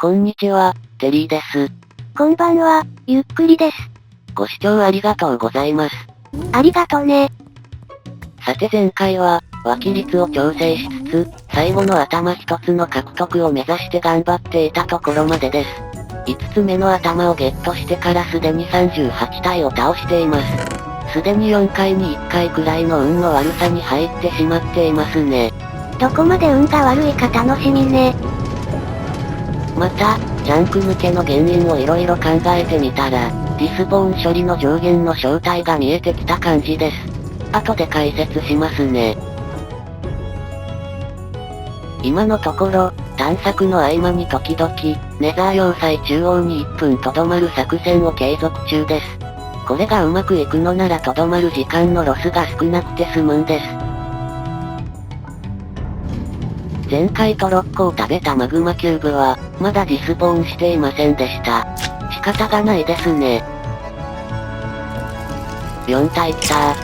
こんにちは、テリーです。こんばんは、ゆっくりです。ご視聴ありがとうございます。ありがとね。さて前回は、脇率を調整しつつ、最後の頭一つの獲得を目指して頑張っていたところまでです。5つ目の頭をゲットしてからすでに38体を倒しています。すでに4回に1回くらいの運の悪さに入ってしまっていますね。どこまで運が悪いか楽しみね。また、ジャンク抜けの原因を色々考えてみたら、リスポーン処理の上限の正体が見えてきた感じです。後で解説しますね。今のところ、探索の合間に時々、ネザー要塞中央に1分とどまる作戦を継続中です。これがうまくいくのならとどまる時間のロスが少なくて済むんです。前回トロッコを食べたマグマキューブは、まだリスポーンしていませんでした。仕方がないですね。4体来た。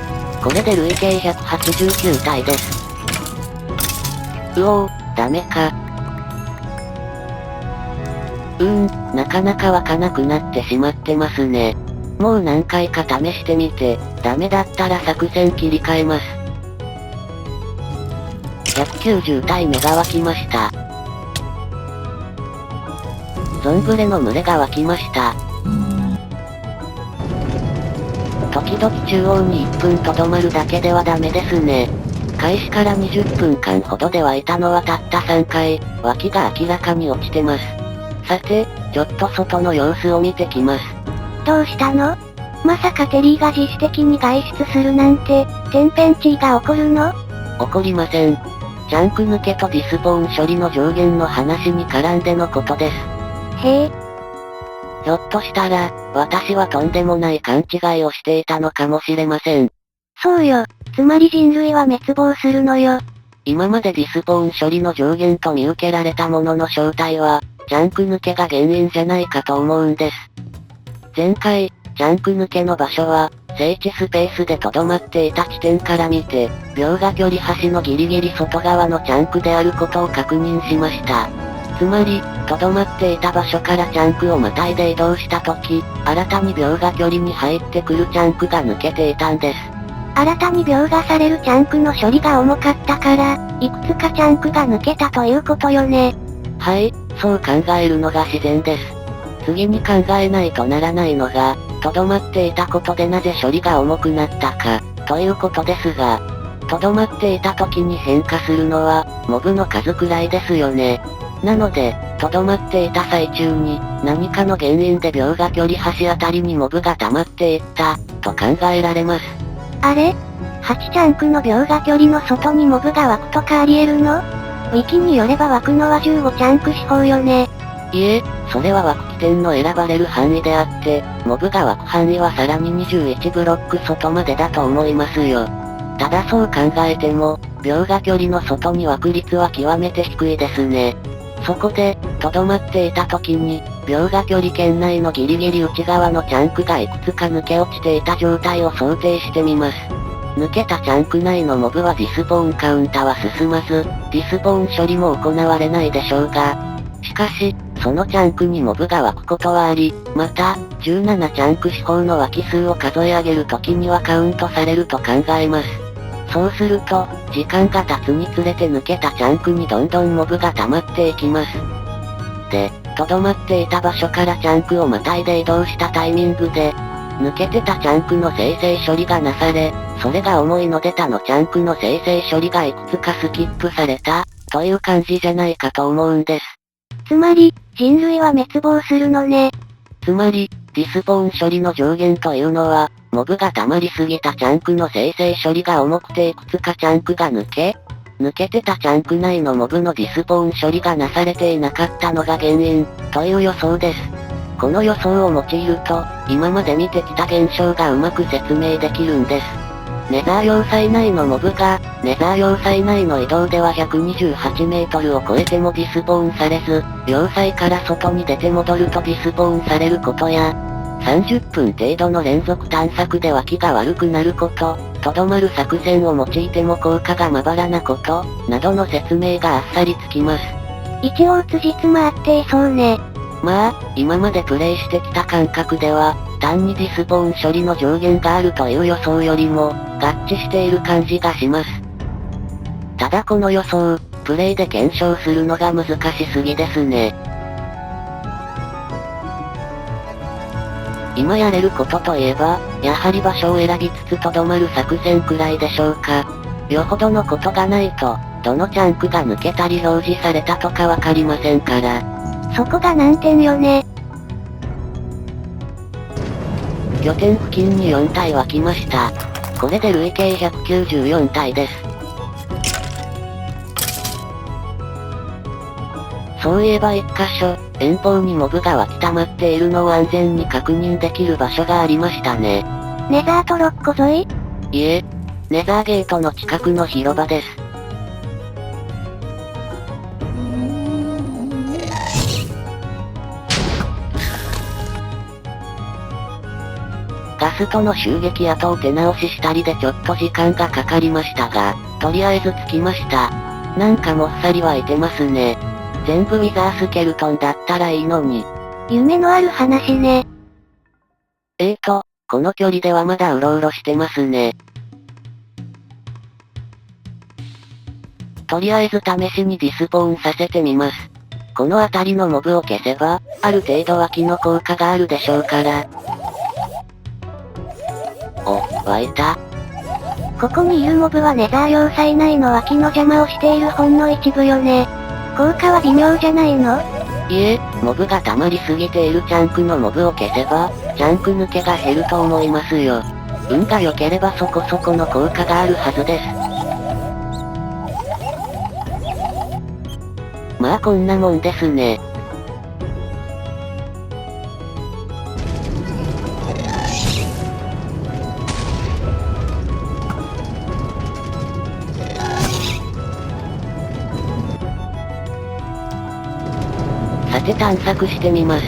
これで累計189体です。ダメか。なかなか湧かなくなってしまってますね。もう何回か試してみて、ダメだったら作戦切り替えます。190体目が湧きました。ゾンブレの群れが湧きました。時々中央に1分とどまるだけではダメですね。開始から20分間ほどで湧いたのはたった3回、脇が明らかに落ちてます。さて、ちょっと外の様子を見てきます。どうしたの？まさかテリーが自主的に外出するなんて、天変地異が起こるの？起こりません。ジャンク抜けとディスポーン処理の上限の話に絡んでのことです。へえ。ひょっとしたら、私はとんでもない勘違いをしていたのかもしれません。そうよ。つまり人類は滅亡するのよ。今までディスポーン処理の上限と見受けられたものの正体は、ジャンク抜けが原因じゃないかと思うんです。前回、ジャンク抜けの場所は、聖地スペースで留まっていた地点から見て、描画距離端のギリギリ外側のチャンクであることを確認しました。つまり、留まっていた場所からチャンクをまたいで移動した時、新たに描画距離に入ってくるチャンクが抜けていたんです。新たに描画されるチャンクの処理が重かったから、いくつかチャンクが抜けたということよね。はい、そう考えるのが自然です。次に考えないとならないのが、留まっていたことでなぜ処理が重くなったか、ということですが、留まっていた時に変化するのは、モブの数くらいですよね。なので、留まっていた最中に、何かの原因で描画距離端あたりにモブが溜まっていった、と考えられます。あれ ?8 チャンクの描画距離の外にモブが湧くとかあり得るの？ウィキによれば湧くのは15チャンク四方よね。いえ、それは湧く起点の選ばれる範囲であって、モブが湧く範囲はさらに21ブロック外までだと思いますよ。ただそう考えても、描画距離の外に湧く率は極めて低いですね。そこで、留まっていた時に、描画距離圏内のギリギリ内側のチャンクがいくつか抜け落ちていた状態を想定してみます。抜けたチャンク内のモブはディスポーンカウンタは進まず、ディスポーン処理も行われないでしょうが、しかし、そのチャンクにモブが湧くことはあり、また、17チャンク四方の湧き数を数え上げるときにはカウントされると考えます。そうすると、時間が経つにつれて抜けたチャンクにどんどんモブが溜まっていきます。で、留まっていた場所からチャンクをまたいで移動したタイミングで、抜けてたチャンクの生成処理がなされ、それが思いの出たのチャンクの生成処理がいくつかスキップされた、という感じじゃないかと思うんです。つまり、人類は滅亡するのね。つまり、ディスポーン処理の上限というのは、モブが溜まりすぎたチャンクの生成処理が重くていくつかチャンクが抜けてたチャンク内のモブのディスポーン処理がなされていなかったのが原因、という予想です。この予想を用いると、今まで見てきた現象がうまく説明できるんです。ネザー要塞内のモブが、ネザー要塞内の移動では128メートルを超えてもディスポーンされず、要塞から外に出て戻るとディスポーンされることや、30分程度の連続探索で脇が悪くなること、とどまる作戦を用いても効果がまばらなこと、などの説明があっさりつきます。一応辻褄合っていそうね。まあ、今までプレイしてきた感覚では、単にディスポーン処理の上限があるという予想よりも、合致している感じがします。ただこの予想、プレイで検証するのが難しすぎですね。今やれることといえば、やはり場所を選びつつとどまる作戦くらいでしょうか。よほどのことがないと、どのチャンクが抜けたり表示されたとかわかりませんから。そこが難点よね。拠点付近に4体湧きました。これで累計194体です。そういえば1箇所、遠方にモブが湧き溜まっているのを安全に確認できる場所がありましたね。ネザートロッコ沿い？いえ、ネザーゲートの近くの広場です。ガストの襲撃跡を手直ししたりでちょっと時間がかかりましたが、とりあえず着きました。なんかもっさり湧いてますね。全部ウィザースケルトンだったらいいのに。夢のある話ね。この距離ではまだうろうろしてますね。とりあえず試しにディスポーンさせてみます。この辺りのモブを消せば、ある程度脇の効果があるでしょうから。お、湧いた。ここにいるモブはネザー要塞内の脇の邪魔をしているほんの一部よね。効果は微妙じゃないの？いえ、モブが溜まりすぎているチャンクのモブを消せば、チャンク抜けが減ると思いますよ。運が良ければそこそこの効果があるはずです。まあこんなもんですね。さて探索してみます。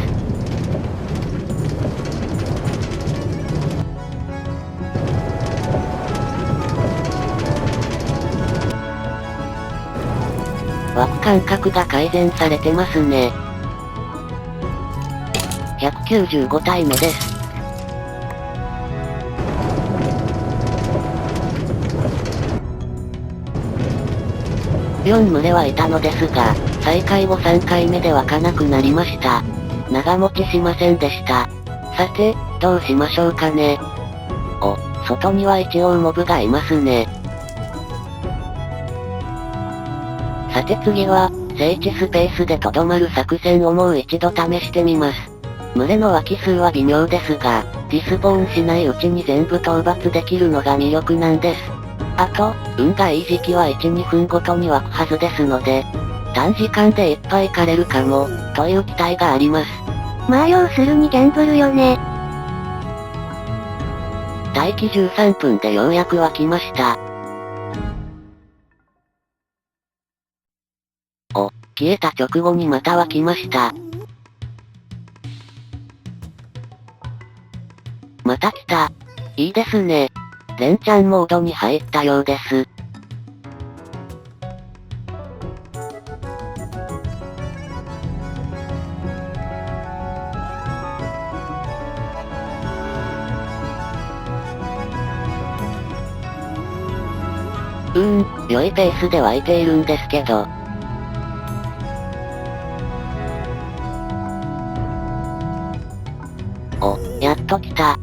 枠感覚が改善されてますね。195体目です。4群れはいたのですが、再開後3回目で湧かなくなりました。長持ちしませんでした。さて、どうしましょうかね。お、外には一応モブがいますね。さて次は、聖地スペースでとどまる作戦をもう一度試してみます。群れの湧き数は微妙ですが、ディスポーンしないうちに全部討伐できるのが魅力なんです。あと、運がいい時期は1、2分ごとに湧くはずですので、短時間でいっぱい狩れるかも、という期待があります。まあ要するにギャンブルよね。待機13分でようやく湧きました。お、消えた直後にまた湧きました。また来た。いいですね。連チャンモードに入ったようです。良いペースで湧いているんですけど。お、やっと来た。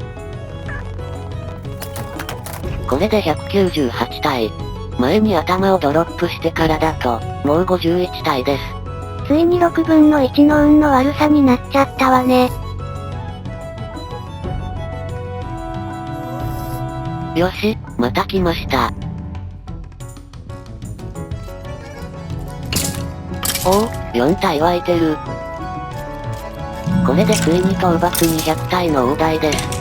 これで198体。前に頭をドロップしてからだと、もう51体です。ついに6分の1の運の悪さになっちゃったわね。よし、また来ました。おお、4体湧いてる。これでついに討伐200体の大台です。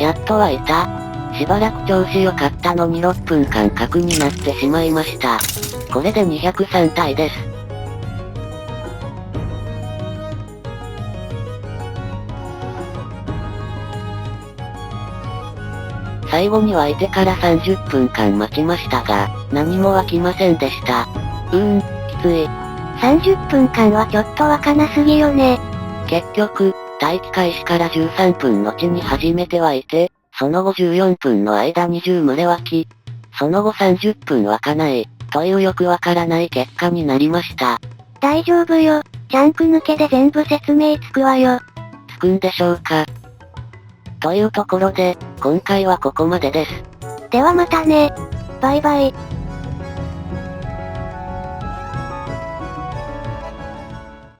やっと湧いた。しばらく調子良かったのに6分間角になってしまいました。これで203体です。最後に湧いてから30分間待ちましたが、何も湧きませんでした。きつい。30分間はちょっと湧かなすぎよね。結局、待機開始から13分後に初めて湧いて、その後14分の間に10群れ湧き、その後30分湧かない、というよくわからない結果になりました。大丈夫よ。チャンク抜けで全部説明つくわよ。つくんでしょうか。というところで、今回はここまでです。ではまたね。バイバイ。